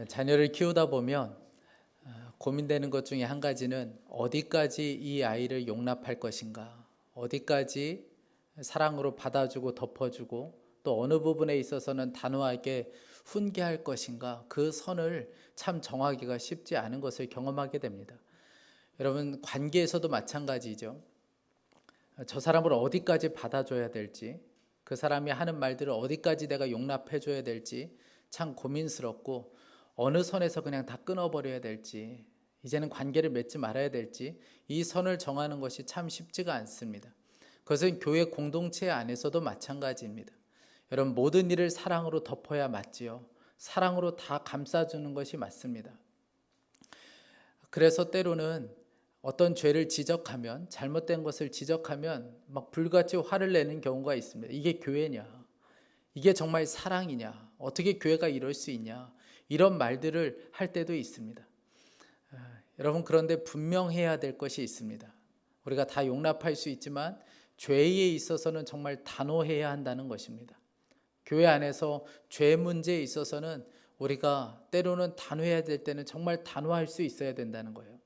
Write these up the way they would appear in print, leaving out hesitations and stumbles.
자녀를 키우다 보면 고민되는 것 중에 한 가지는 어디까지 이 아이를 용납할 것인가, 어디까지 사랑으로 받아주고 덮어주고 또 어느 부분에 있어서는 단호하게 훈계할 것인가, 그 선을 참 정하기가 쉽지 않은 것을 경험하게 됩니다. 여러분, 관계에서도 마찬가지죠. 저 사람을 어디까지 받아줘야 될지, 그 사람이 하는 말들을 어디까지 내가 용납해줘야 될지 참 고민스럽고, 어느 선에서 그냥 다 끊어버려야 될지, 이제는 관계를 맺지 말아야 될지, 이 선을 정하는 것이 참 쉽지가 않습니다. 그것은 교회 공동체 안에서도 마찬가지입니다. 여러분, 모든 일을 사랑으로 덮어야 맞지요. 사랑으로 다 감싸주는 것이 맞습니다. 그래서 때로는 어떤 죄를 지적하면, 잘못된 것을 지적하면 막 불같이 화를 내는 경우가 있습니다. 이게 교회냐? 이게 정말 사랑이냐? 어떻게 교회가 이럴 수 있냐? 이런 말들을 할 때도 있습니다. 여러분, 그런데 분명해야 될 것이 있습니다. 우리가 다 용납할 수 있지만 죄에 있어서는 정말 단호해야 한다는 것입니다. 교회 안에서 죄 문제에 있어서는 우리가 때로는 단호해야 될 때는 정말 단호할 수 있어야 된다는 거예요.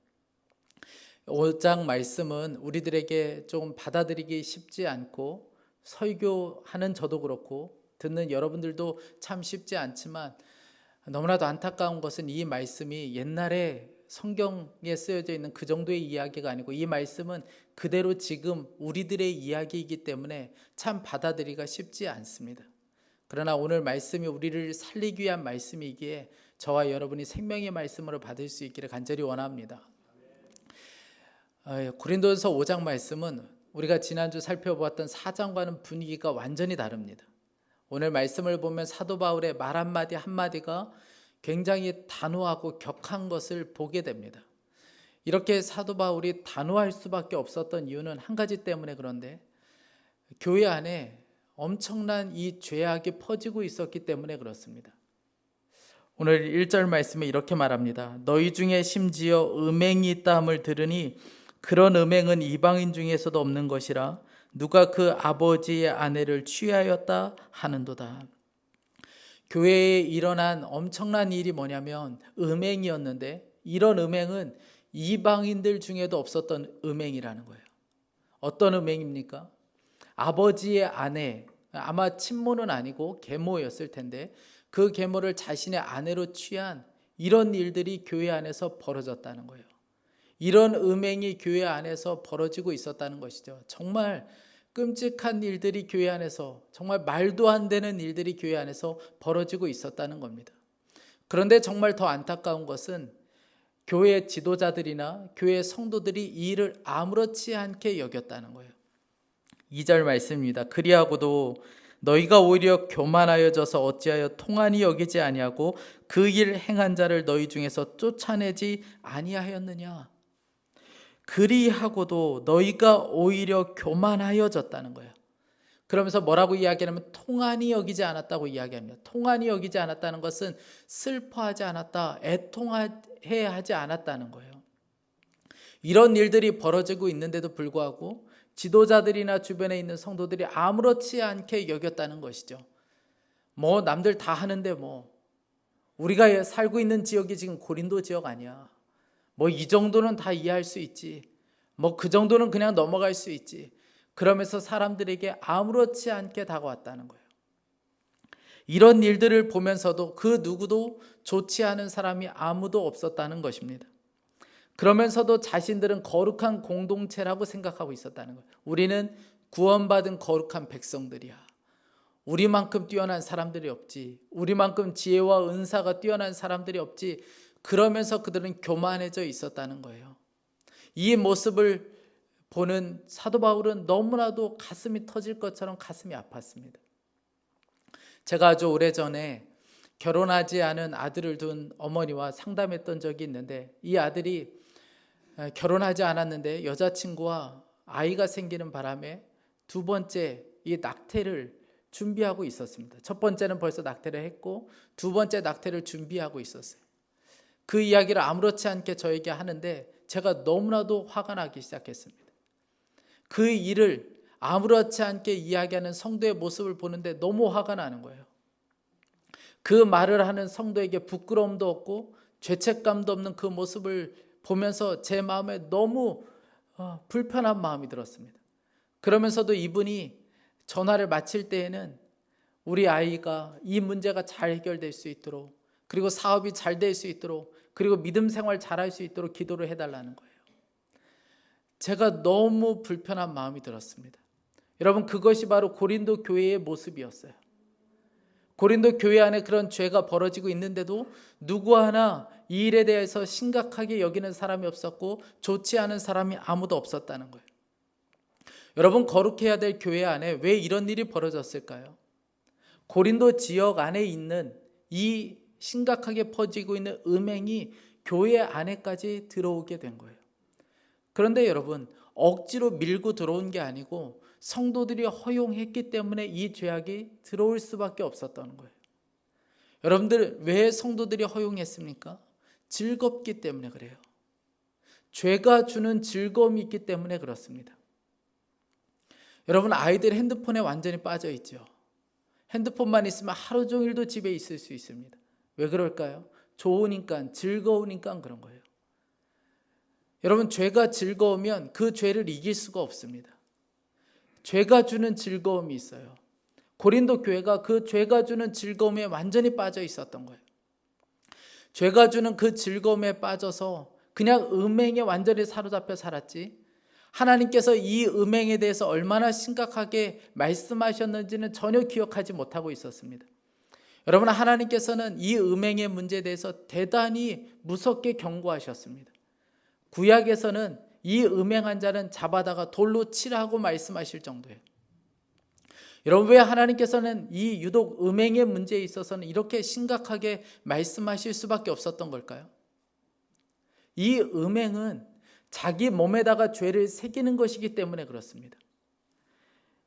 5장 말씀은 우리들에게 좀 받아들이기 쉽지 않고, 설교하는 저도 그렇고 듣는 여러분들도 참 쉽지 않지만, 너무나도 안타까운 것은 이 말씀이 옛날에 성경에 쓰여져 있는 그 정도의 이야기가 아니고, 이 말씀은 그대로 지금 우리들의 이야기이기 때문에 참 받아들이기가 쉽지 않습니다. 그러나 오늘 말씀이 우리를 살리기 위한 말씀이기에 저와 여러분이 생명의 말씀으로 받을 수 있기를 간절히 원합니다. 고린도전서 5장 말씀은 우리가 지난주 살펴보았던 4장과는 분위기가 완전히 다릅니다. 오늘 말씀을 보면 사도 바울의 말 한마디 한마디가 굉장히 단호하고 격한 것을 보게 됩니다. 이렇게 사도 바울이 단호할 수밖에 없었던 이유는 한 가지 때문에, 그런데 교회 안에 엄청난 이 죄악이 퍼지고 있었기 때문에 그렇습니다. 오늘 1절 말씀에 이렇게 말합니다. 너희 중에 심지어 음행이 있다함을 들으니 그런 음행은 이방인 중에서도 없는 것이라 누가 그 아버지의 아내를 취하였다 하는도다. 교회에 일어난 엄청난 일이 뭐냐면 음행이었는데, 이런 음행은 이방인들 중에도 없었던 음행이라는 거예요. 어떤 음행입니까? 아버지의 아내, 아마 친모는 아니고 계모였을 텐데 그 계모를 자신의 아내로 취한 이런 일들이 교회 안에서 벌어졌다는 거예요. 이런 음행이 교회 안에서 벌어지고 있었다는 것이죠. 정말 끔찍한 일들이 교회 안에서, 정말 말도 안 되는 일들이 교회 안에서 벌어지고 있었다는 겁니다. 그런데 정말 더 안타까운 것은 교회 지도자들이나 교회 성도들이 이 일을 아무렇지 않게 여겼다는 거예요. 2절 말씀입니다. 그리하고도 너희가 오히려 교만하여져서 어찌하여 통한이 여기지 아니하고 그 일 행한 자를 너희 중에서 쫓아내지 아니하였느냐. 그리하고도 너희가 오히려 교만하여졌다는 거예요. 그러면서 뭐라고 이야기하냐면 통한이 여기지 않았다고 이야기합니다. 통한이 여기지 않았다는 것은 슬퍼하지 않았다, 애통해 하지 않았다는 거예요. 이런 일들이 벌어지고 있는데도 불구하고 지도자들이나 주변에 있는 성도들이 아무렇지 않게 여겼다는 것이죠. 뭐 남들 다 하는데 뭐 우리가 살고 있는 지역이 지금 고린도 지역 아니야. 뭐 이 정도는 다 이해할 수 있지. 뭐 그 정도는 그냥 넘어갈 수 있지. 그러면서 사람들에게 아무렇지 않게 다가왔다는 거예요. 이런 일들을 보면서도 그 누구도 좋지 않은 사람이 아무도 없었다는 것입니다. 그러면서도 자신들은 거룩한 공동체라고 생각하고 있었다는 거예요. 우리는 구원받은 거룩한 백성들이야. 우리만큼 뛰어난 사람들이 없지. 우리만큼 지혜와 은사가 뛰어난 사람들이 없지. 그러면서 그들은 교만해져 있었다는 거예요. 이 모습을 보는 사도 바울은 너무나도 가슴이 터질 것처럼 가슴이 아팠습니다. 제가 아주 오래전에 결혼하지 않은 아들을 둔 어머니와 상담했던 적이 있는데, 이 아들이 결혼하지 않았는데 여자친구와 아이가 생기는 바람에 두 번째 이 낙태를 준비하고 있었습니다. 첫 번째는 벌써 낙태를 했고 두 번째 낙태를 준비하고 있었어요. 그 이야기를 아무렇지 않게 저에게 하는데 제가 너무나도 화가 나기 시작했습니다. 그 일을 아무렇지 않게 이야기하는 성도의 모습을 보는데 너무 화가 나는 거예요. 그 말을 하는 성도에게 부끄러움도 없고 죄책감도 없는 그 모습을 보면서 제 마음에 너무 불편한 마음이 들었습니다. 그러면서도 이분이 전화를 마칠 때에는 우리 아이가 이 문제가 잘 해결될 수 있도록, 그리고 사업이 잘 될 수 있도록, 그리고 믿음 생활 잘할 수 있도록 기도를 해달라는 거예요. 제가 너무 불편한 마음이 들었습니다. 여러분, 그것이 바로 고린도 교회의 모습이었어요. 고린도 교회 안에 그런 죄가 벌어지고 있는데도 누구 하나 이 일에 대해서 심각하게 여기는 사람이 없었고 좋지 않은 사람이 아무도 없었다는 거예요. 여러분, 거룩해야 될 교회 안에 왜 이런 일이 벌어졌을까요? 고린도 지역 안에 있는 이 심각하게 퍼지고 있는 음행이 교회 안에까지 들어오게 된 거예요. 그런데 여러분, 억지로 밀고 들어온 게 아니고 성도들이 허용했기 때문에 이 죄악이 들어올 수밖에 없었던 거예요. 여러분들, 왜 성도들이 허용했습니까? 즐겁기 때문에 그래요. 죄가 주는 즐거움이 있기 때문에 그렇습니다. 여러분, 아이들 핸드폰에 완전히 빠져 있죠. 핸드폰만 있으면 하루 종일도 집에 있을 수 있습니다. 왜 그럴까요? 좋으니까, 즐거우니까 그런 거예요. 여러분, 죄가 즐거우면 그 죄를 이길 수가 없습니다. 죄가 주는 즐거움이 있어요. 고린도 교회가 그 죄가 주는 즐거움에 완전히 빠져 있었던 거예요. 죄가 주는 그 즐거움에 빠져서 그냥 음행에 완전히 사로잡혀 살았지, 하나님께서 이 음행에 대해서 얼마나 심각하게 말씀하셨는지는 전혀 기억하지 못하고 있었습니다. 여러분, 하나님께서는 이 음행의 문제에 대해서 대단히 무섭게 경고하셨습니다. 구약에서는 이 음행한 자는 잡아다가 돌로 치라고 말씀하실 정도예요. 여러분, 왜 하나님께서는 이 유독 음행의 문제에 있어서는 이렇게 심각하게 말씀하실 수밖에 없었던 걸까요? 이 음행은 자기 몸에다가 죄를 새기는 것이기 때문에 그렇습니다.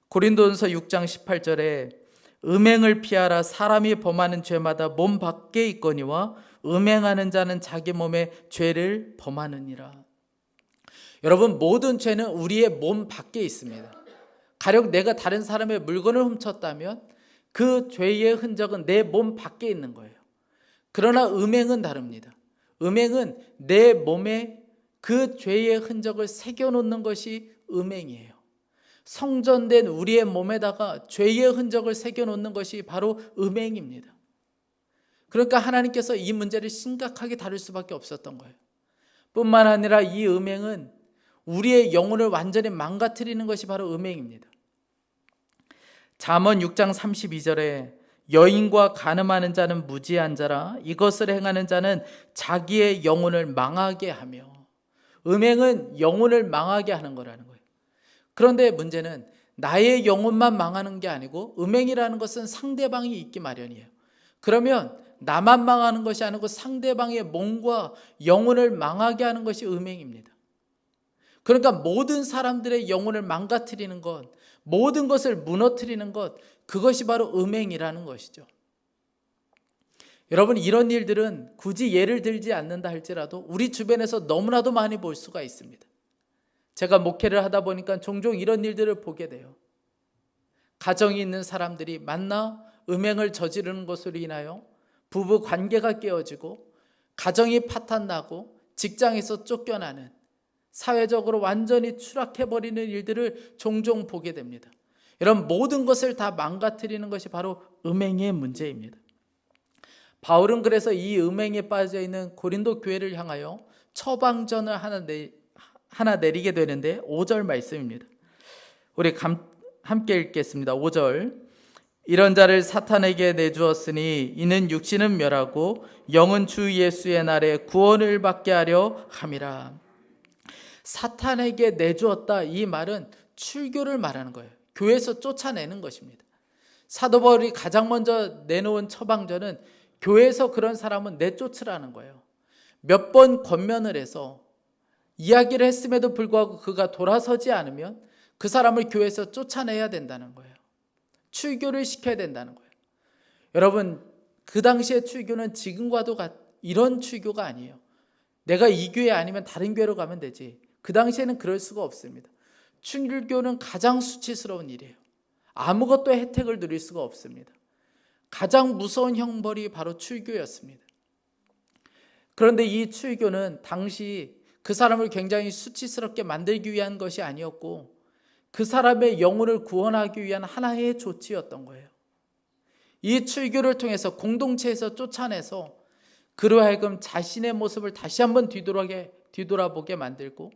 고린도전서 6장 18절에 음행을 피하라. 사람이 범하는 죄마다 몸 밖에 있거니와 음행하는 자는 자기 몸에 죄를 범하느니라. 여러분, 모든 죄는 우리의 몸 밖에 있습니다. 가령 내가 다른 사람의 물건을 훔쳤다면 그 죄의 흔적은 내 몸 밖에 있는 거예요. 그러나 음행은 다릅니다. 음행은 내 몸에 그 죄의 흔적을 새겨놓는 것이 음행이에요. 성전된 우리의 몸에다가 죄의 흔적을 새겨놓는 것이 바로 음행입니다. 그러니까 하나님께서 이 문제를 심각하게 다룰 수밖에 없었던 거예요. 뿐만 아니라 이 음행은 우리의 영혼을 완전히 망가뜨리는 것이 바로 음행입니다. 잠언 6장 32절에 여인과 간음하는 자는 무지한 자라. 이것을 행하는 자는 자기의 영혼을 망하게 하며. 음행은 영혼을 망하게 하는 거라는 거예요. 그런데 문제는 나의 영혼만 망하는 게 아니고 음행이라는 것은 상대방이 있기 마련이에요. 그러면 나만 망하는 것이 아니고 상대방의 몸과 영혼을 망하게 하는 것이 음행입니다. 그러니까 모든 사람들의 영혼을 망가뜨리는 것, 모든 것을 무너뜨리는 것, 그것이 바로 음행이라는 것이죠. 여러분, 이런 일들은 굳이 예를 들지 않는다 할지라도 우리 주변에서 너무나도 많이 볼 수가 있습니다. 제가 목회를 하다 보니까 종종 이런 일들을 보게 돼요. 가정이 있는 사람들이 만나 음행을 저지르는 것으로 인하여 부부 관계가 깨어지고 가정이 파탄나고 직장에서 쫓겨나는, 사회적으로 완전히 추락해버리는 일들을 종종 보게 됩니다. 이런 모든 것을 다 망가뜨리는 것이 바로 음행의 문제입니다. 바울은 그래서 이 음행에 빠져있는 고린도 교회를 향하여 처방전을 하나 내리게 되는데 5절 말씀입니다. 우리 함께 읽겠습니다. 5절. 이런 자를 사탄에게 내주었으니 이는 육신은 멸하고 영은 주 예수의 날에 구원을 받게 하려 함이라. 사탄에게 내주었다, 이 말은 출교를 말하는 거예요. 교회에서 쫓아내는 것입니다. 사도 바울이 가장 먼저 내놓은 처방전은 교회에서 그런 사람은 내쫓으라는 거예요. 몇 번 권면을 해서 이야기를 했음에도 불구하고 그가 돌아서지 않으면 그 사람을 교회에서 쫓아내야 된다는 거예요. 출교를 시켜야 된다는 거예요. 여러분, 그 당시의 출교는 지금과도 이런 출교가 아니에요. 내가 이 교회 아니면 다른 교회로 가면 되지. 그 당시에는 그럴 수가 없습니다. 출교는 가장 수치스러운 일이에요. 아무것도 혜택을 누릴 수가 없습니다. 가장 무서운 형벌이 바로 출교였습니다. 그런데 이 출교는 당시 그 사람을 굉장히 수치스럽게 만들기 위한 것이 아니었고 그 사람의 영혼을 구원하기 위한 하나의 조치였던 거예요. 이 출교를 통해서 공동체에서 쫓아내서 그로 하여금 자신의 모습을 다시 한번 뒤돌아보게 만들고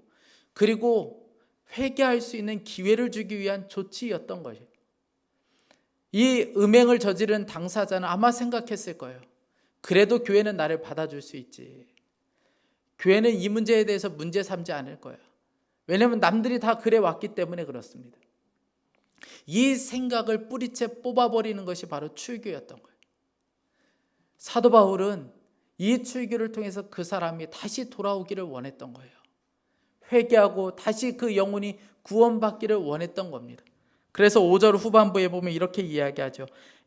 그리고 회개할 수 있는 기회를 주기 위한 조치였던 것이에요. 이 음행을 저지른 당사자는 아마 생각했을 거예요. 그래도 교회는 나를 받아줄 수 있지. 교회는 이 문제에 대해서 문제 삼지 않을 거야. 왜냐하면 남들이 다 그래 왔기 때문에 그렇습니다. 이 생각을 뿌리채 뽑아버리는 것이 바로 출교였던 거예요. 사도 바울은 이 출교를 통해서 그 사람이 다시 돌아오기를 원했던 거예요. 회개하고 다시 그 영혼이 구원받기를 원했던 겁니다. 그래서 5절 후반부에 보면 이렇게 이야기하죠.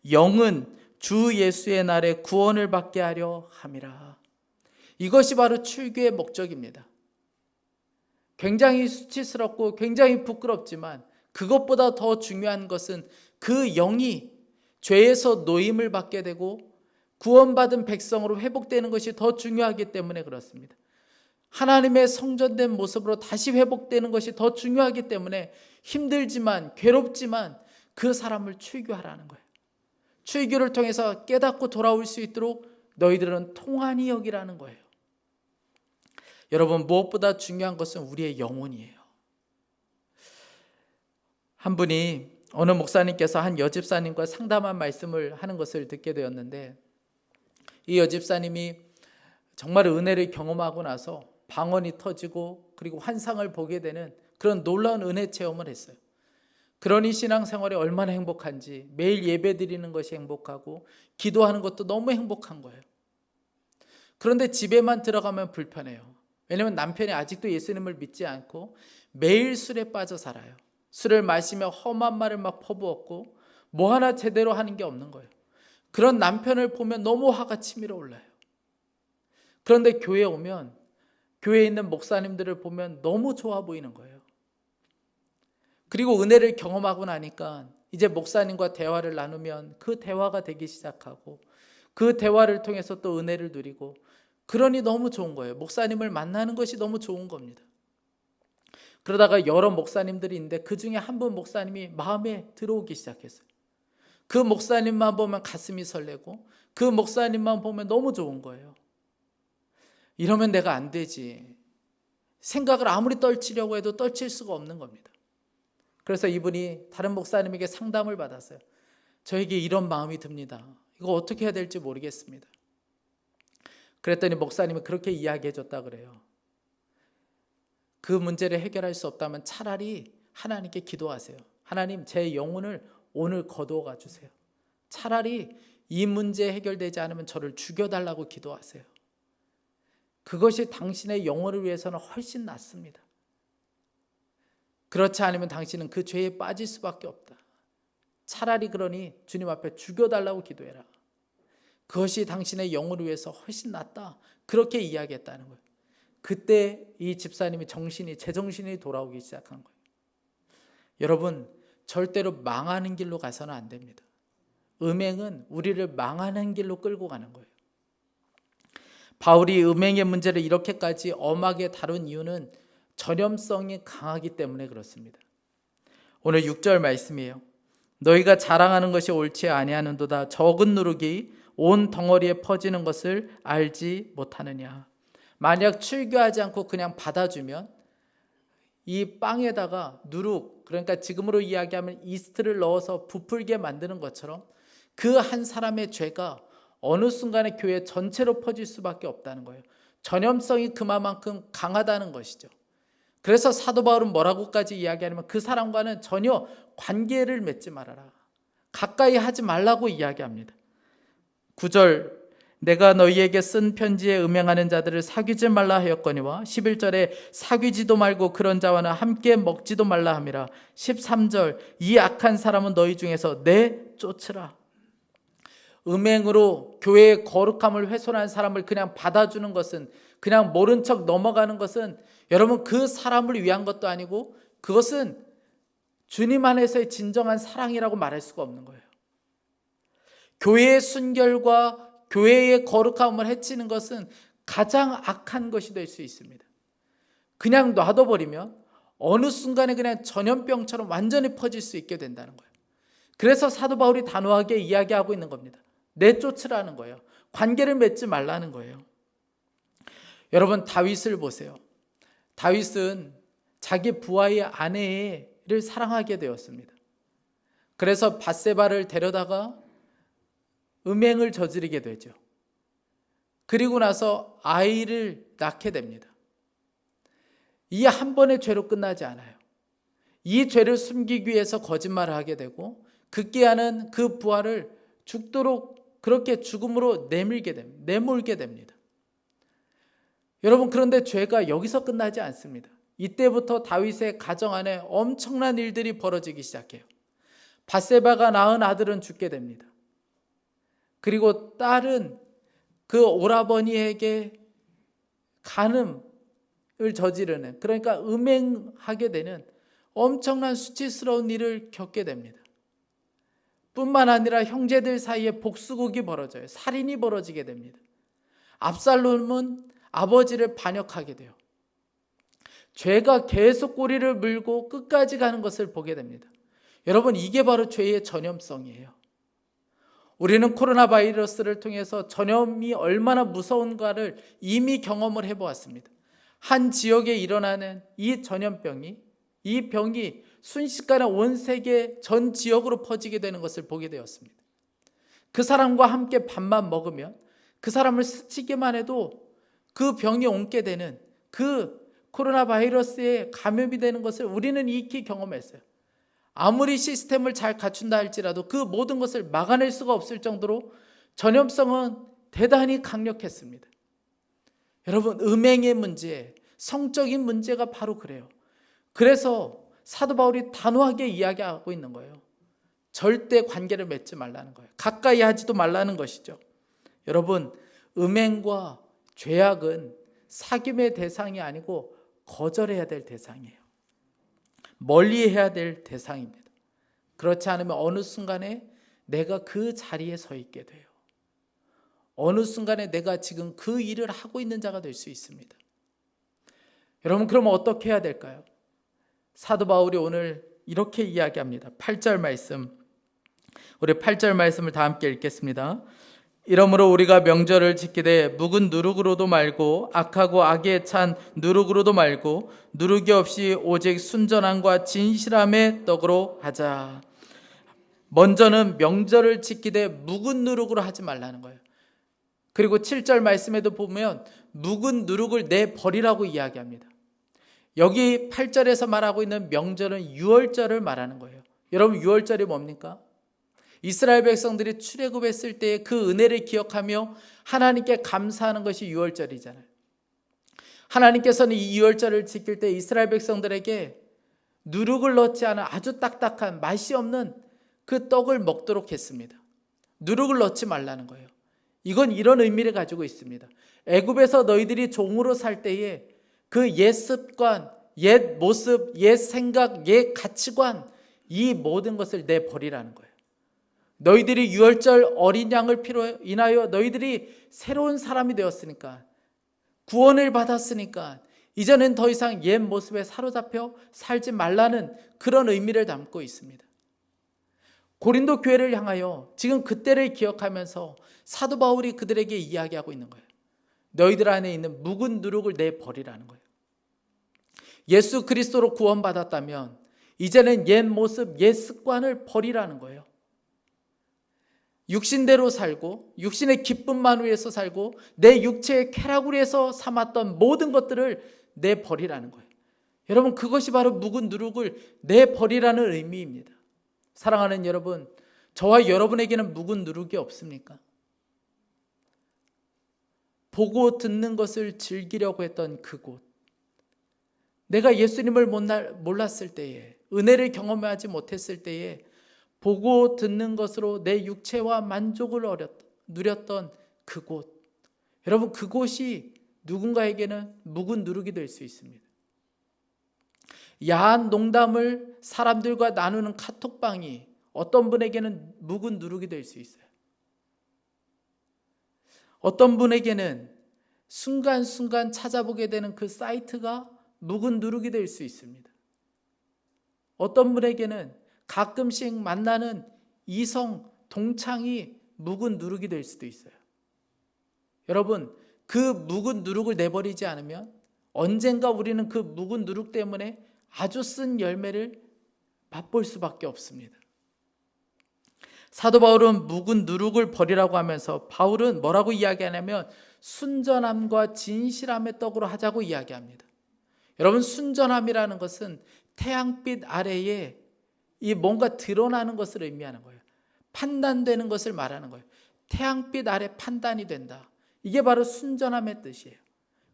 영은 주 예수의 날에 구원을 받게 하려 함이라. 이것이 바로 출교의 목적입니다. 굉장히 수치스럽고 굉장히 부끄럽지만 그것보다 더 중요한 것은 그 영이 죄에서 노임을 받게 되고 구원받은 백성으로 회복되는 것이 더 중요하기 때문에 그렇습니다. 하나님의 성전된 모습으로 다시 회복되는 것이 더 중요하기 때문에 힘들지만 괴롭지만 그 사람을 출교하라는 거예요. 출교를 통해서 깨닫고 돌아올 수 있도록 너희들은 통한이 여기라는 거예요. 여러분, 무엇보다 중요한 것은 우리의 영혼이에요. 한 분이 어느 목사님께서 한 여집사님과 상담한 말씀을 하는 것을 듣게 되었는데 이 여집사님이 정말 은혜를 경험하고 나서 방언이 터지고 그리고 환상을 보게 되는 그런 놀라운 은혜 체험을 했어요. 그러니 신앙생활이 얼마나 행복한지 매일 예배 드리는 것이 행복하고 기도하는 것도 너무 행복한 거예요. 그런데 집에만 들어가면 불편해요. 왜냐하면 남편이 아직도 예수님을 믿지 않고 매일 술에 빠져 살아요. 술을 마시며 험한 말을 막 퍼부었고 뭐 하나 제대로 하는 게 없는 거예요. 그런 남편을 보면 너무 화가 치밀어 올라요. 그런데 교회에 오면 교회에 있는 목사님들을 보면 너무 좋아 보이는 거예요. 그리고 은혜를 경험하고 나니까 이제 목사님과 대화를 나누면 그 대화가 되기 시작하고 그 대화를 통해서 또 은혜를 누리고 그러니 너무 좋은 거예요. 목사님을 만나는 것이 너무 좋은 겁니다. 그러다가 여러 목사님들이 있는데 그 중에 한 분 목사님이 마음에 들어오기 시작했어요. 그 목사님만 보면 가슴이 설레고 그 목사님만 보면 너무 좋은 거예요. 이러면 내가 안 되지. 생각을 아무리 떨치려고 해도 떨칠 수가 없는 겁니다. 그래서 이분이 다른 목사님에게 상담을 받았어요. 저에게 이런 마음이 듭니다. 이거 어떻게 해야 될지 모르겠습니다. 그랬더니 목사님이 그렇게 이야기해 줬다 그래요. 그 문제를 해결할 수 없다면 차라리 하나님께 기도하세요. 하나님, 제 영혼을 오늘 거두어 주세요. 차라리 이 문제 해결되지 않으면 저를 죽여달라고 기도하세요. 그것이 당신의 영혼을 위해서는 훨씬 낫습니다. 그렇지 않으면 당신은 그 죄에 빠질 수밖에 없다. 차라리 그러니 주님 앞에 죽여달라고 기도해라. 그것이 당신의 영혼을 위해서 훨씬 낫다. 그렇게 이야기했다는 거예요. 그때 이 집사님이 제정신이 돌아오기 시작한 거예요. 여러분, 절대로 망하는 길로 가서는 안 됩니다. 음행은 우리를 망하는 길로 끌고 가는 거예요. 바울이 음행의 문제를 이렇게까지 엄하게 다룬 이유는 전염성이 강하기 때문에 그렇습니다. 오늘 6절 말씀이에요. 너희가 자랑하는 것이 옳지 아니하는도다. 적은 누룩이 온 덩어리에 퍼지는 것을 알지 못하느냐. 만약 출교하지 않고 그냥 받아주면 이 빵에다가 누룩, 그러니까 지금으로 이야기하면 이스트를 넣어서 부풀게 만드는 것처럼 그 한 사람의 죄가 어느 순간에 교회 전체로 퍼질 수밖에 없다는 거예요. 전염성이 그만큼 강하다는 것이죠. 그래서 사도 바울은 뭐라고까지 이야기하냐면 그 사람과는 전혀 관계를 맺지 말아라. 가까이 하지 말라고 이야기합니다. 9절 내가 너희에게 쓴 편지에 음행하는 자들을 사귀지 말라 하였거니와 11절에 사귀지도 말고 그런 자와는 함께 먹지도 말라 함이라. 13절 이 악한 사람은 너희 중에서 내쫓으라. 음행으로 교회의 거룩함을 훼손한 사람을 그냥 받아주는 것은, 그냥 모른 척 넘어가는 것은 여러분 그 사람을 위한 것도 아니고 그것은 주님 안에서의 진정한 사랑이라고 말할 수가 없는 거예요. 교회의 순결과 교회의 거룩함을 해치는 것은 가장 악한 것이 될 수 있습니다. 그냥 놔둬버리면 어느 순간에 그냥 전염병처럼 완전히 퍼질 수 있게 된다는 거예요. 그래서 사도 바울이 단호하게 이야기하고 있는 겁니다. 내쫓으라는 거예요. 관계를 맺지 말라는 거예요. 여러분, 다윗을 보세요. 다윗은 자기 부하의 아내를 사랑하게 되었습니다. 그래서 밧세바를 데려다가 음행을 저지르게 되죠. 그리고 나서 아이를 낳게 됩니다. 이 한 번의 죄로 끝나지 않아요. 이 죄를 숨기기 위해서 거짓말을 하게 되고 급기야는 그 부하를 죽도록 그렇게 죽음으로 내몰게 됩니다. 여러분, 그런데 죄가 여기서 끝나지 않습니다. 이때부터 다윗의 가정 안에 엄청난 일들이 벌어지기 시작해요. 밧세바가 낳은 아들은 죽게 됩니다. 그리고 딸은 그 오라버니에게 간음을 저지르는, 그러니까 음행하게 되는 엄청난 수치스러운 일을 겪게 됩니다. 뿐만 아니라 형제들 사이에 복수극이 벌어져요. 살인이 벌어지게 됩니다. 압살롬은 아버지를 반역하게 돼요. 죄가 계속 꼬리를 물고 끝까지 가는 것을 보게 됩니다. 여러분, 이게 바로 죄의 전염성이에요. 우리는 코로나 바이러스를 통해서 전염이 얼마나 무서운가를 이미 경험을 해보았습니다. 한 지역에 일어나는 이 전염병이, 이 병이 순식간에 온 세계 전 지역으로 퍼지게 되는 것을 보게 되었습니다. 그 사람과 함께 밥만 먹으면, 그 사람을 스치기만 해도 그 병이 옮게 되는, 그 코로나 바이러스에 감염이 되는 것을 우리는 익히 경험했어요. 아무리 시스템을 잘 갖춘다 할지라도 그 모든 것을 막아낼 수가 없을 정도로 전염성은 대단히 강력했습니다. 여러분, 음행의 문제, 성적인 문제가 바로 그래요. 그래서 사도 바울이 단호하게 이야기하고 있는 거예요. 절대 관계를 맺지 말라는 거예요. 가까이 하지도 말라는 것이죠. 여러분, 음행과 죄악은 사귐의 대상이 아니고 거절해야 될 대상이에요. 멀리해야 될 대상입니다. 그렇지 않으면 어느 순간에 내가 그 자리에 서 있게 돼요. 어느 순간에 내가 지금 그 일을 하고 있는 자가 될 수 있습니다. 여러분, 그럼 어떻게 해야 될까요? 사도 바울이 오늘 이렇게 이야기합니다. 8절 말씀, 우리 8절 말씀을 다 함께 읽겠습니다. 이러므로 우리가 명절을 지키되 묵은 누룩으로도 말고 악하고 악에 찬 누룩으로도 말고 누룩이 없이 오직 순전함과 진실함의 떡으로 하자. 먼저는 명절을 지키되 묵은 누룩으로 하지 말라는 거예요. 그리고 7절 말씀에도 보면 묵은 누룩을 내버리라고 이야기합니다. 여기 8절에서 말하고 있는 명절은 유월절을 말하는 거예요. 여러분, 유월절이 뭡니까? 이스라엘 백성들이 출애굽했을 때의 그 은혜를 기억하며 하나님께 감사하는 것이 유월절이잖아요. 하나님께서는 이 유월절을 지킬 때 이스라엘 백성들에게 누룩을 넣지 않은 아주 딱딱한 맛이 없는 그 떡을 먹도록 했습니다. 누룩을 넣지 말라는 거예요. 이건 이런 의미를 가지고 있습니다. 애굽에서 너희들이 종으로 살 때에 그 옛 습관, 옛 모습, 옛 생각, 옛 가치관, 이 모든 것을 내버리라는 거예요. 너희들이 유월절 어린 양을 피로 인하여 너희들이 새로운 사람이 되었으니까, 구원을 받았으니까 이제는 더 이상 옛 모습에 사로잡혀 살지 말라는 그런 의미를 담고 있습니다. 고린도 교회를 향하여 지금 그때를 기억하면서 사도 바울이 그들에게 이야기하고 있는 거예요. 너희들 안에 있는 묵은 누룩을 내버리라는 거예요. 예수 그리스도로 구원받았다면 이제는 옛 모습, 옛 습관을 버리라는 거예요. 육신대로 살고 육신의 기쁨만 위해서 살고 내 육체의 쾌락을 위해서 삼았던 모든 것들을 내버리라는 거예요. 여러분, 그것이 바로 묵은 누룩을 내버리라는 의미입니다. 사랑하는 여러분, 저와 여러분에게는 묵은 누룩이 없습니까? 보고 듣는 것을 즐기려고 했던 그곳, 내가 예수님을 몰랐을 때에, 은혜를 경험하지 못했을 때에 보고 듣는 것으로 내 육체와 만족을 누렸던 그곳, 여러분, 그곳이 누군가에게는 묵은 누룩이 될 수 있습니다. 야한 농담을 사람들과 나누는 카톡방이 어떤 분에게는 묵은 누룩이 될 수 있어요. 어떤 분에게는 순간순간 찾아보게 되는 그 사이트가 묵은 누룩이 될 수 있습니다. 어떤 분에게는 가끔씩 만나는 이성, 동창이 묵은 누룩이 될 수도 있어요. 여러분, 그 묵은 누룩을 내버리지 않으면 언젠가 우리는 그 묵은 누룩 때문에 아주 쓴 열매를 맛볼 수밖에 없습니다. 사도 바울은 묵은 누룩을 버리라고 하면서 바울은 뭐라고 이야기하냐면 순전함과 진실함의 떡으로 하자고 이야기합니다. 여러분, 순전함이라는 것은 태양빛 아래에 이 뭔가 드러나는 것을 의미하는 거예요. 판단되는 것을 말하는 거예요. 태양빛 아래 판단이 된다. 이게 바로 순전함의 뜻이에요.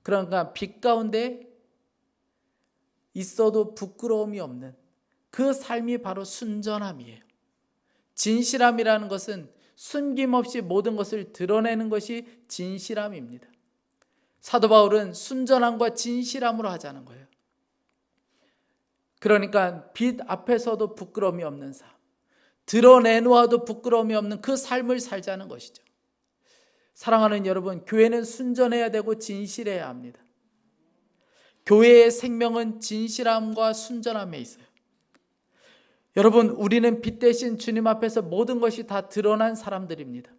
그러니까 빛 가운데 있어도 부끄러움이 없는 그 삶이 바로 순전함이에요. 진실함이라는 것은 숨김없이 모든 것을 드러내는 것이 진실함입니다. 사도 바울은 순전함과 진실함으로 하자는 거예요. 그러니까 빛 앞에서도 부끄러움이 없는 삶, 드러내놓아도 부끄러움이 없는 그 삶을 살자는 것이죠. 사랑하는 여러분, 교회는 순전해야 되고 진실해야 합니다. 교회의 생명은 진실함과 순전함에 있어요. 여러분, 우리는 빛 대신 주님 앞에서 모든 것이 다 드러난 사람들입니다.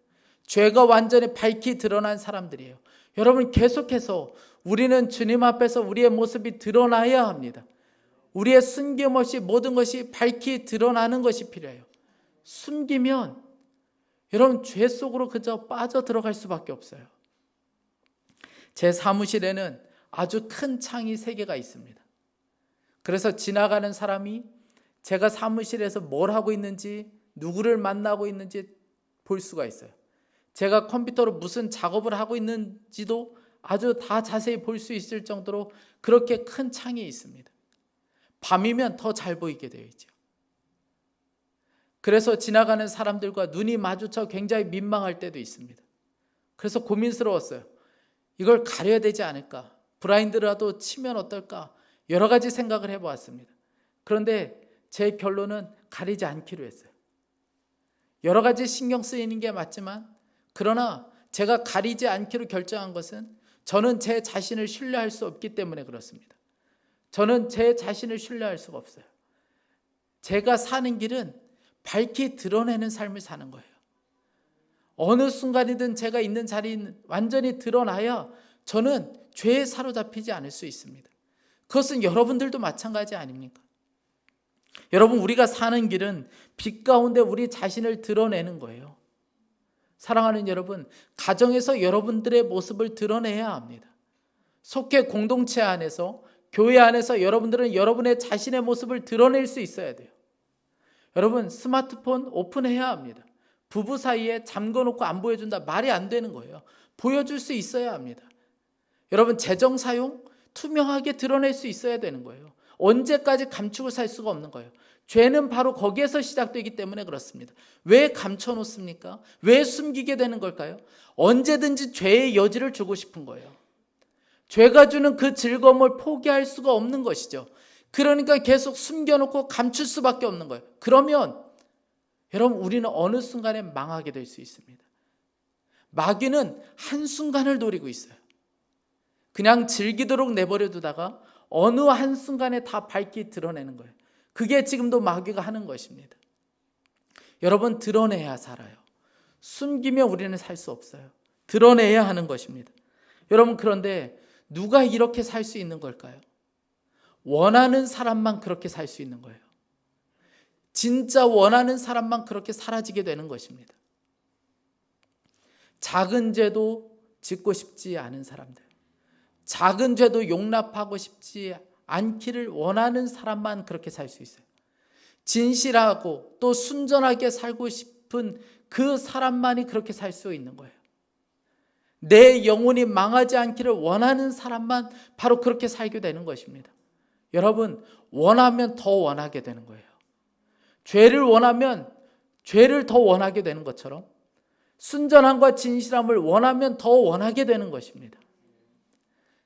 죄가 완전히 밝히 드러난 사람들이에요. 여러분, 계속해서 우리는 주님 앞에서 우리의 모습이 드러나야 합니다. 우리의 숨김없이 모든 것이 밝히 드러나는 것이 필요해요. 숨기면 여러분, 죄 속으로 그저 빠져 들어갈 수밖에 없어요. 제 사무실에는 아주 큰 창이 3개가 있습니다. 그래서 지나가는 사람이 제가 사무실에서 뭘 하고 있는지, 누구를 만나고 있는지 볼 수가 있어요. 제가 컴퓨터로 무슨 작업을 하고 있는지도 아주 다 자세히 볼 수 있을 정도로 그렇게 큰 창이 있습니다. 밤이면 더 잘 보이게 되어 있죠. 그래서 지나가는 사람들과 눈이 마주쳐 굉장히 민망할 때도 있습니다. 그래서 고민스러웠어요. 이걸 가려야 되지 않을까? 블라인드라도 치면 어떨까? 여러 가지 생각을 해보았습니다. 그런데 제 결론은 가리지 않기로 했어요. 여러 가지 신경 쓰이는 게 맞지만, 그러나 제가 가리지 않기로 결정한 것은 저는 제 자신을 신뢰할 수 없기 때문에 그렇습니다. 저는 제 자신을 신뢰할 수가 없어요. 제가 사는 길은 밝히 드러내는 삶을 사는 거예요. 어느 순간이든 제가 있는 자리는 완전히 드러나야 저는 죄에 사로잡히지 않을 수 있습니다. 그것은 여러분들도 마찬가지 아닙니까? 여러분, 우리가 사는 길은 빛 가운데 우리 자신을 드러내는 거예요. 사랑하는 여러분, 가정에서 여러분들의 모습을 드러내야 합니다. 속해 공동체 안에서, 교회 안에서 여러분들은 여러분의 자신의 모습을 드러낼 수 있어야 돼요. 여러분, 스마트폰 오픈해야 합니다. 부부 사이에 잠궈놓고 안 보여준다, 말이 안 되는 거예요. 보여줄 수 있어야 합니다. 여러분, 재정 사용 투명하게 드러낼 수 있어야 되는 거예요. 언제까지 감추고 살 수가 없는 거예요. 죄는 바로 거기에서 시작되기 때문에 그렇습니다. 왜 감춰놓습니까? 왜 숨기게 되는 걸까요? 언제든지 죄의 여지를 주고 싶은 거예요. 죄가 주는 그 즐거움을 포기할 수가 없는 것이죠. 그러니까 계속 숨겨놓고 감출 수밖에 없는 거예요. 그러면 여러분, 우리는 어느 순간에 망하게 될 수 있습니다. 마귀는 한순간을 노리고 있어요. 그냥 즐기도록 내버려 두다가 어느 한순간에 다 밝히 드러내는 거예요. 그게 지금도 마귀가 하는 것입니다. 여러분, 드러내야 살아요. 숨기면 우리는 살 수 없어요. 드러내야 하는 것입니다. 여러분, 그런데 누가 이렇게 살 수 있는 걸까요? 원하는 사람만 그렇게 살 수 있는 거예요. 진짜 원하는 사람만 그렇게 사라지게 되는 것입니다. 작은 죄도 짓고 싶지 않은 사람들, 작은 죄도 용납하고 싶지 않기를 원하는 사람만 그렇게 살 수 있어요. 진실하고 또 순전하게 살고 싶은 그 사람만이 그렇게 살 수 있는 거예요. 내 영혼이 망하지 않기를 원하는 사람만 바로 그렇게 살게 되는 것입니다. 여러분, 원하면 더 원하게 되는 거예요. 죄를 원하면 죄를 더 원하게 되는 것처럼 순전함과 진실함을 원하면 더 원하게 되는 것입니다.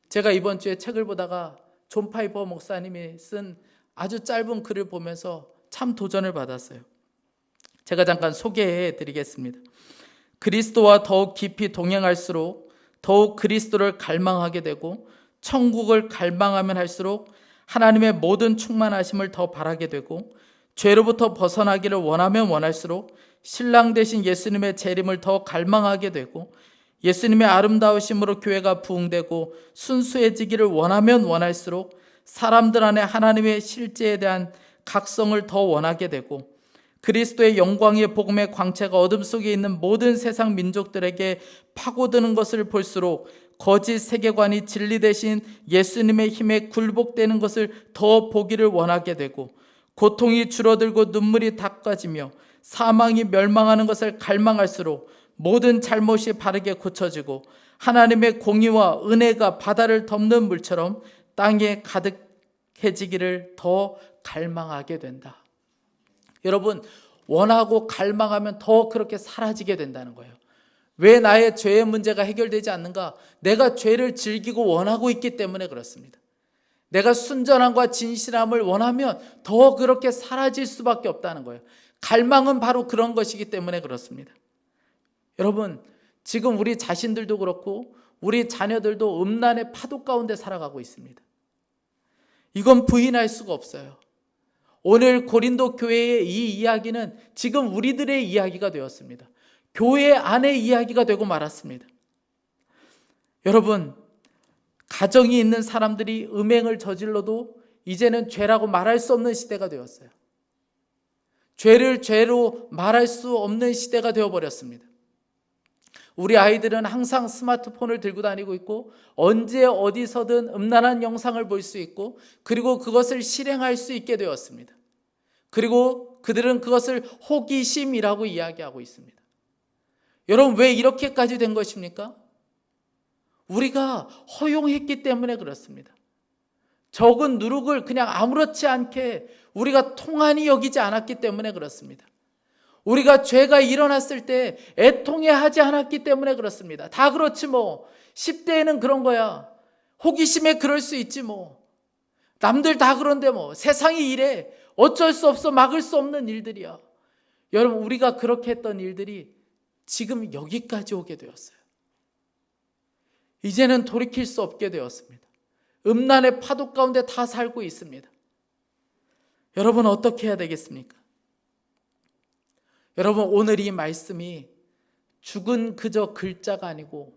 제가 이번 주에 책을 보다가 존 파이퍼 목사님이 쓴 아주 짧은 글을 보면서 참 도전을 받았어요. 제가 잠깐 소개해 드리겠습니다. 그리스도와 더욱 깊이 동행할수록 더욱 그리스도를 갈망하게 되고 천국을 갈망하면 할수록 하나님의 모든 충만하심을 더 바라게 되고 죄로부터 벗어나기를 원하면 원할수록 신랑 되신 예수님의 재림을 더 갈망하게 되고 예수님의 아름다우심으로 교회가 부흥되고 순수해지기를 원하면 원할수록 사람들 안에 하나님의 실제에 대한 각성을 더 원하게 되고 그리스도의 영광의 복음의 광채가 어둠 속에 있는 모든 세상 민족들에게 파고드는 것을 볼수록 거짓 세계관이 진리 대신 예수님의 힘에 굴복되는 것을 더 보기를 원하게 되고 고통이 줄어들고 눈물이 닦아지며 사망이 멸망하는 것을 갈망할수록 모든 잘못이 바르게 고쳐지고 하나님의 공의와 은혜가 바다를 덮는 물처럼 땅에 가득해지기를 더 갈망하게 된다. 여러분, 원하고 갈망하면 더 그렇게 사라지게 된다는 거예요. 왜 나의 죄의 문제가 해결되지 않는가? 내가 죄를 즐기고 원하고 있기 때문에 그렇습니다. 내가 순전함과 진실함을 원하면 더 그렇게 사라질 수밖에 없다는 거예요. 갈망은 바로 그런 것이기 때문에 그렇습니다. 여러분, 지금 우리 자신들도 그렇고 우리 자녀들도 음란의 파도 가운데 살아가고 있습니다. 이건 부인할 수가 없어요. 오늘 고린도 교회의 이 이야기는 지금 우리들의 이야기가 되었습니다. 교회 안의 이야기가 되고 말았습니다. 여러분, 가정이 있는 사람들이 음행을 저질러도 이제는 죄라고 말할 수 없는 시대가 되었어요. 죄를 죄로 말할 수 없는 시대가 되어버렸습니다. 우리 아이들은 항상 스마트폰을 들고 다니고 있고 언제 어디서든 음란한 영상을 볼 수 있고 그리고 그것을 실행할 수 있게 되었습니다. 그리고 그들은 그것을 호기심이라고 이야기하고 있습니다. 여러분, 왜 이렇게까지 된 것입니까? 우리가 허용했기 때문에 그렇습니다. 적은 누룩을 그냥 아무렇지 않게 우리가 통한이 여기지 않았기 때문에 그렇습니다. 우리가 죄가 일어났을 때 애통해 하지 않았기 때문에 그렇습니다. 다 그렇지 뭐. 10대에는 그런 거야. 호기심에 그럴 수 있지 뭐. 남들 다 그런데 뭐. 세상이 이래. 어쩔 수 없어. 막을 수 없는 일들이야. 여러분, 우리가 그렇게 했던 일들이 지금 여기까지 오게 되었어요. 이제는 돌이킬 수 없게 되었습니다. 음란의 파도 가운데 다 살고 있습니다. 여러분, 어떻게 해야 되겠습니까? 여러분, 오늘 이 말씀이 죽은 그저 글자가 아니고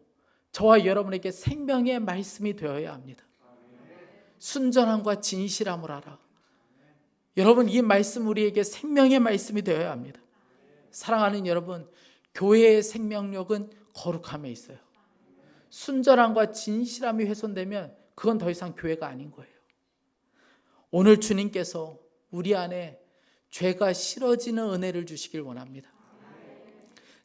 저와 여러분에게 생명의 말씀이 되어야 합니다. 순전함과 진실함을 알아. 여러분, 이 말씀 우리에게 생명의 말씀이 되어야 합니다. 사랑하는 여러분, 교회의 생명력은 거룩함에 있어요. 순전함과 진실함이 훼손되면 그건 더 이상 교회가 아닌 거예요. 오늘 주님께서 우리 안에 죄가 싫어지는 은혜를 주시길 원합니다.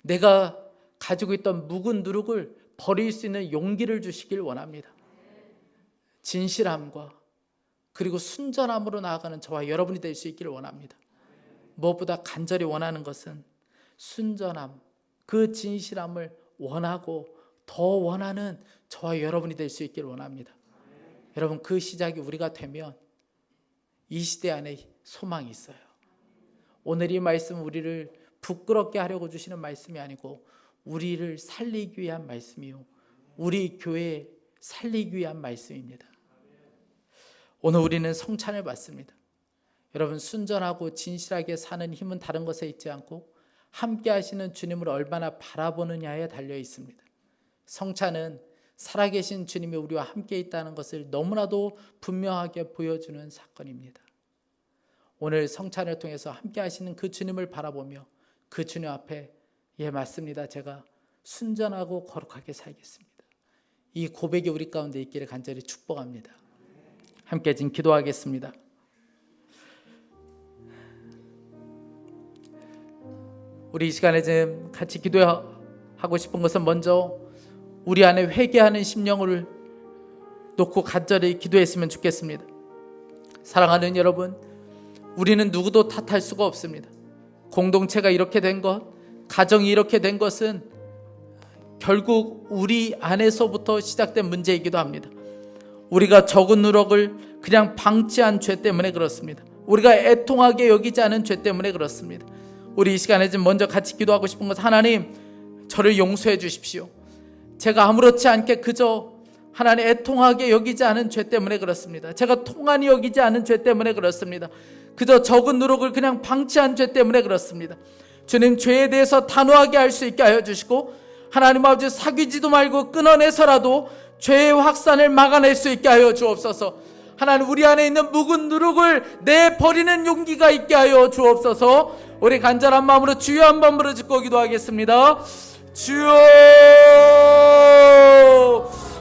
내가 가지고 있던 묵은 누룩을 버릴 수 있는 용기를 주시길 원합니다. 진실함과 그리고 순전함으로 나아가는 저와 여러분이 될 수 있기를 원합니다. 무엇보다 간절히 원하는 것은 순전함, 그 진실함을 원하고 더 원하는 저와 여러분이 될 수 있기를 원합니다. 여러분, 그 시작이 우리가 되면 이 시대 안에 소망이 있어요. 오늘 이 말씀 우리를 부끄럽게 하려고 주시는 말씀이 아니고 우리를 살리기 위한 말씀이요, 우리 교회 살리기 위한 말씀입니다. 오늘 우리는 성찬을 받습니다. 여러분, 순전하고 진실하게 사는 힘은 다른 것에 있지 않고 함께 하시는 주님을 얼마나 바라보느냐에 달려 있습니다. 성찬은 살아계신 주님이 우리와 함께 있다는 것을 너무나도 분명하게 보여주는 사건입니다. 오늘 성찬을 통해서 함께 하시는 그 주님을 바라보며 그 주님 앞에 예, 맞습니다. 제가 순전하고 거룩하게 살겠습니다. 이 고백이 우리 가운데 있기를 간절히 축복합니다. 함께 지금 기도하겠습니다. 우리 이 시간에 지금 같이 기도하고 싶은 것은 먼저 우리 안에 회개하는 심령을 놓고 간절히 기도했으면 좋겠습니다. 사랑하는 여러분, 우리는 누구도 탓할 수가 없습니다. 공동체가 이렇게 된 것, 가정이 이렇게 된 것은 결국 우리 안에서부터 시작된 문제이기도 합니다. 우리가 적은 누룩을 그냥 방치한 죄 때문에 그렇습니다. 우리가 애통하게 여기지 않은 죄 때문에 그렇습니다. 우리 이 시간에 좀 먼저 같이 기도하고 싶은 것은 하나님, 저를 용서해 주십시오. 제가 아무렇지 않게 그저 하나님 애통하게 여기지 않은 죄 때문에 그렇습니다. 제가 통한이 여기지 않은 죄 때문에 그렇습니다. 그저 적은 누룩을 그냥 방치한 죄 때문에 그렇습니다. 주님, 죄에 대해서 단호하게 할 수 있게 하여 주시고 하나님 아버지 사귀지도 말고 끊어내서라도 죄의 확산을 막아낼 수 있게 하여 주옵소서. 하나님, 우리 안에 있는 묵은 누룩을 내버리는 용기가 있게 하여 주옵소서. 우리 간절한 마음으로 주여 한번 부르짖고 기도하겠습니다. 주여,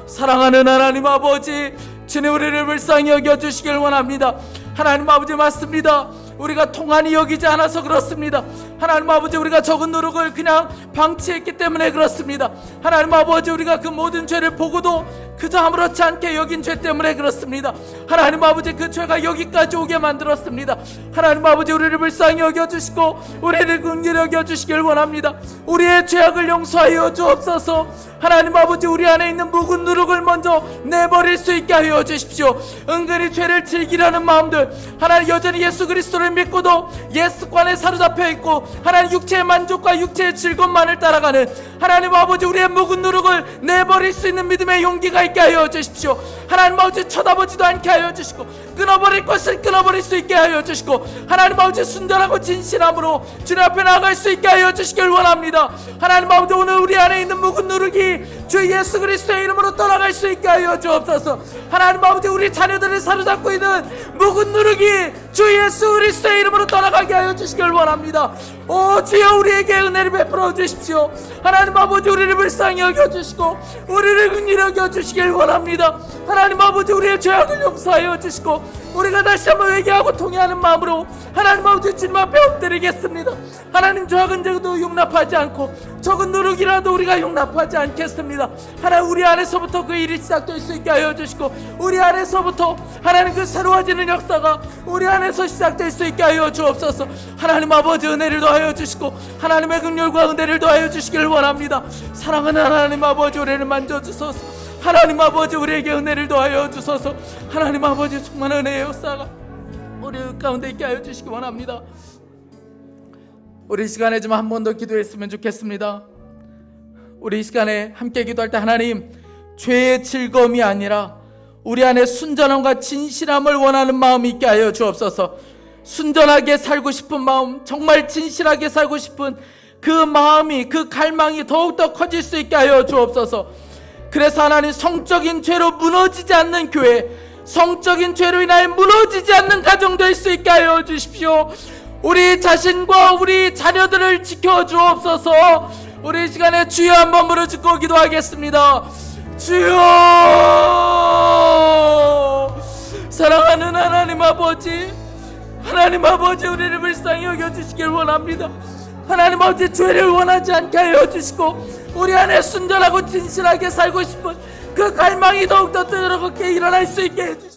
사랑하는 하나님 아버지, 주님, 우리를 불쌍히 여겨주시길 원합니다. 하나님 아버지, 맞습니다. 우리가 통한이 여기지 않아서 그렇습니다. 하나님 아버지, 우리가 적은 누룩을 그냥 방치했기 때문에 그렇습니다. 하나님 아버지, 우리가 그 모든 죄를 보고도 그저 아무렇지 않게 여긴 죄 때문에 그렇습니다. 하나님 아버지, 그 죄가 여기까지 오게 만들었습니다. 하나님 아버지, 우리를 불쌍히 여겨주시고 우리를 긍휼히 여겨주시길 원합니다. 우리의 죄악을 용서하여 주옵소서. 하나님 아버지, 우리 안에 있는 묵은 누룩을 먼저 내버릴 수 있게 하여 주십시오. 은근히 죄를 즐기려는 마음들, 하나님 여전히 예수 그리스도를 믿고도 예습관에 사로잡혀 있고 하나님 육체의 만족과 육체의 즐거움만을 따라가는 하나님 아버지, 우리의 묵은 누룩을 내버릴 수 있는 믿음의 용기가 있게 하여 주십시오. 하나님 아버지, 쳐다보지도 않게 하여 주시고 끊어버릴 것을 끊어버릴 수 있게 하여 주시고 하나님 아버지, 순전하고 진실함으로 주님 앞에 나아갈 수 있게 하여 주시길 원합니다. 하나님 아버지, 오늘 우리 안에 있는 묵은 누룩이 주 예수 그리스도의 이름으로 떠나갈 수 있게 하여 주옵소서. 하나님 아버지, 우리 자녀들을 사로잡고 있는 묵은 누룩이 주 예수 그리스도의 이름으로 떠나가게 하여 주시길 원합니다. 오 주여, 우리에게 은혜를 베풀어 주십시오. 하나님 아버지, 우리를 불쌍히 여겨주시고 우리를 긍휼히 여겨주시길 원합니다. 하나님 아버지, 우리의 죄악을 용서하여 주시고 우리가 다시 한번 회개하고 통회하는 마음으로 하나님 아버지 주님 앞에 엎드리겠습니다. 하나님, 죄악은 저도 용납하지 않고 적은 누룩이라도 우리가 용납하지 않겠습니다. 하나님, 우리 안에서부터 그 일이 시작될 수 있게 하여 주시고 우리 안에서부터 하나님 그 새로워지는 역사가 우리 안에서 시작될 수 있게 하여 주옵소서. 하나님 아버지, 은혜를 더하여 주시고 하나님의 긍휼과 은혜를 더하여 주시길 원합니다. 사랑하는 하나님 아버지, 우리를 만져주소서. 하나님 아버지, 우리에게 은혜를 더하여 주소서. 하나님 아버지, 정말 은혜의 역사가 우리 가운데 있게 하여 주시기 원합니다. 우리 이 시간에 좀 한 번 더 기도했으면 좋겠습니다. 우리 이 시간에 함께 기도할 때 하나님, 죄의 즐거움이 아니라 우리 안에 순전함과 진실함을 원하는 마음이 있게 하여 주옵소서. 순전하게 살고 싶은 마음, 정말 진실하게 살고 싶은 그 마음이, 그 갈망이 더욱더 커질 수 있게 하여 주옵소서. 그래서 하나님, 성적인 죄로 무너지지 않는 교회, 성적인 죄로 인하여 무너지지 않는 가정 될 수 있게 하여 주십시오. 우리 자신과 우리 자녀들을 지켜주옵소서. 우리 이 시간에 주여 한번 부르짖고 기도하겠습니다. 주여, 사랑하는 하나님 아버지, 하나님 아버지, 우리를 불쌍히 여겨주시길 원합니다. 하나님 아버지, 죄를 원하지 않게 하여 주시고 우리 안에 순전하고 진실하게 살고 싶은 그 갈망이 더욱더 뜨겁게 일어날 수 있게 해주시옵소서.